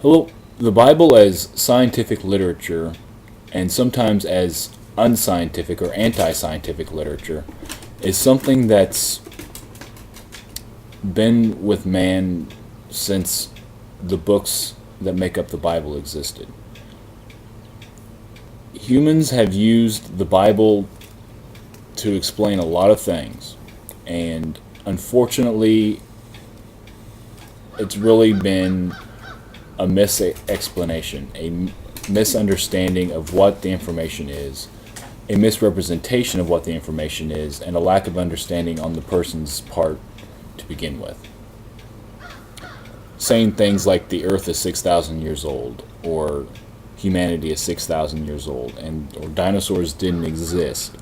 Hello. The Bible as scientific literature, and sometimes as unscientific or anti scientific literature, is something that's been with man since the books that make up the Bible existed. Humans have used the Bible to explain a lot of things, and unfortunately, it's really been a mis-explanation, a misunderstanding of what the information is, a misrepresentation of what the information is, and a lack of understanding on the person's part to begin with. Saying things like the earth is 6,000 years old, or humanity is 6,000 years old, and or dinosaurs didn't exist.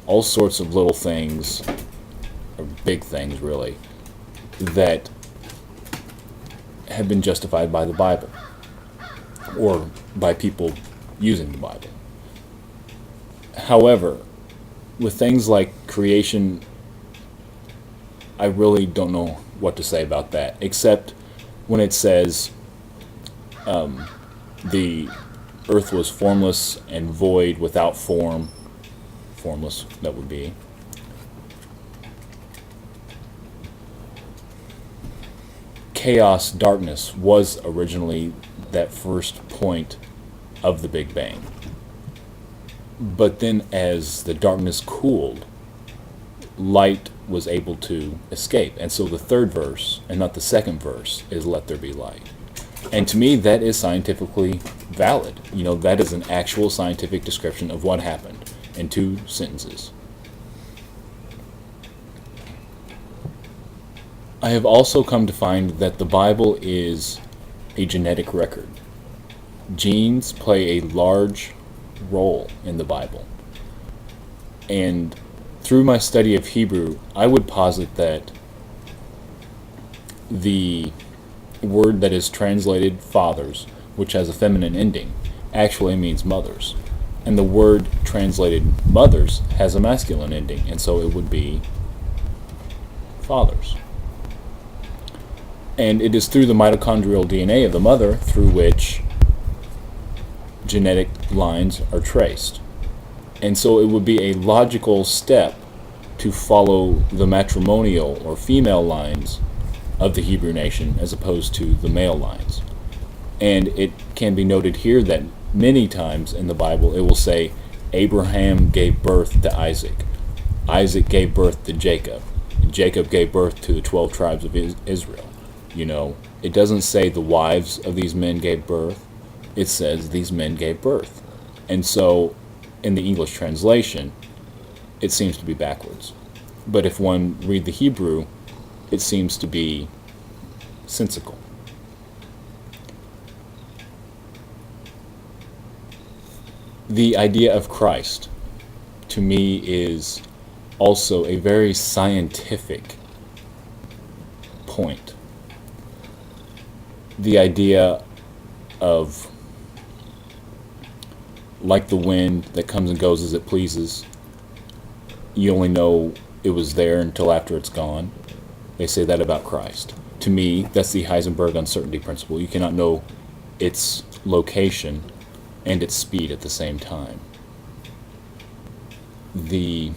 All sorts of little things, or big things really, that have been justified by the Bible or by people using the Bible. However, with things like creation, I really don't know what to say about that, except when it says the earth was formless and void without form. Formless, that would be. Chaos, darkness was originally that first point of the Big Bang. But then as the darkness cooled, light was able to escape. And so the third verse, and not the second verse, is let there be light. And to me, that is scientifically valid. That is an actual scientific description of what happened in two sentences. I have also come to find that the Bible is a genetic record. Genes play a large role in the Bible. And through my study of Hebrew, I would posit that the word that is translated fathers, which has a feminine ending, actually means mothers. And the word translated mothers has a masculine ending, and so it would be fathers. And it is through the mitochondrial DNA of the mother through which genetic lines are traced. And so it would be a logical step to follow the matrimonial or female lines of the Hebrew nation as opposed to the male lines. And it can be noted here that many times in the Bible it will say Abraham gave birth to Isaac. Isaac gave birth to Jacob. Jacob gave birth to the 12 tribes of Israel. It doesn't say the wives of these men gave birth. It says these men gave birth. And so, in the English translation, it seems to be backwards. But if one read the Hebrew, it seems to be sensical. The idea of Christ, to me, is also a very scientific point. The idea of, like the wind that comes and goes as it pleases, you only know it was there until after it's gone. They say that about Christ. To me, that's the Heisenberg uncertainty principle. You cannot know its location and its speed at the same time. The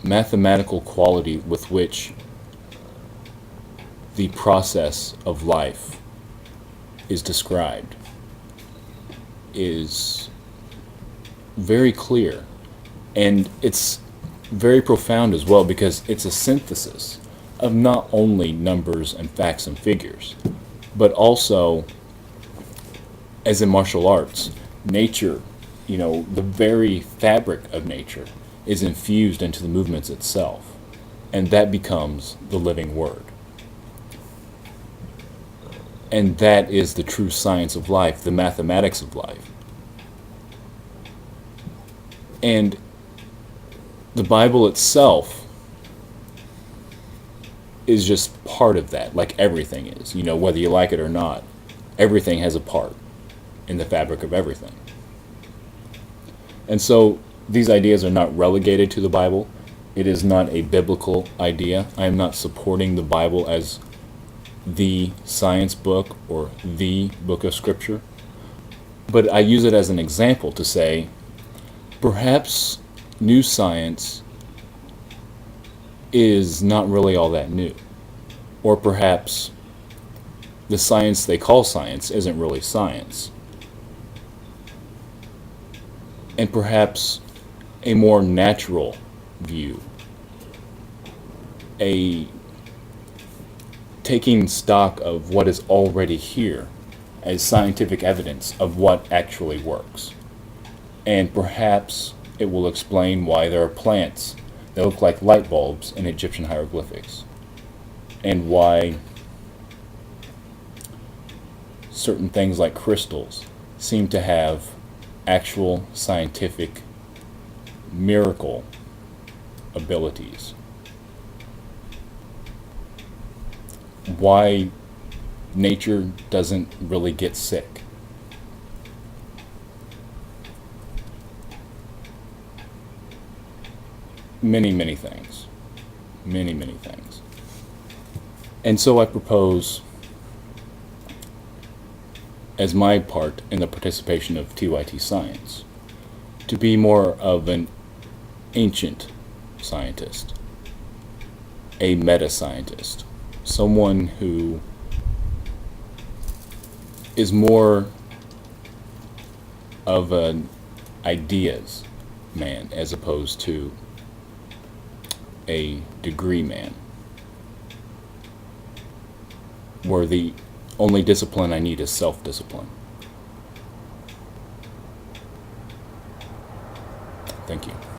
mathematical quality with which the process of life is described is very clear, and it's very profound as well, because it's a synthesis of not only numbers and facts and figures, but also, as in martial arts, nature, the very fabric of nature is infused into the movements itself, and that becomes the living word. And that is the true science of life, the mathematics of life. And the Bible itself is just part of that, like everything is. Whether you like it or not, everything has a part in the fabric of everything. And so these ideas are not relegated to the Bible. It is not a biblical idea. I am not supporting the Bible as the science book or the book of scripture, but I use it as an example to say perhaps new science is not really all that new, or perhaps the science they call science isn't really science, and perhaps a more natural view, a taking stock of what is already here as scientific evidence of what actually works. And perhaps it will explain why there are plants that look like light bulbs in Egyptian hieroglyphics, and why certain things like crystals seem to have actual scientific miracle abilities. Why nature doesn't really get sick. Many, many things. Many, many things. And so I propose, as my part in the participation of TYT Science, to be more of an ancient scientist, a meta-scientist, someone who is more of an ideas man as opposed to a degree man, where the only discipline I need is self-discipline. Thank you.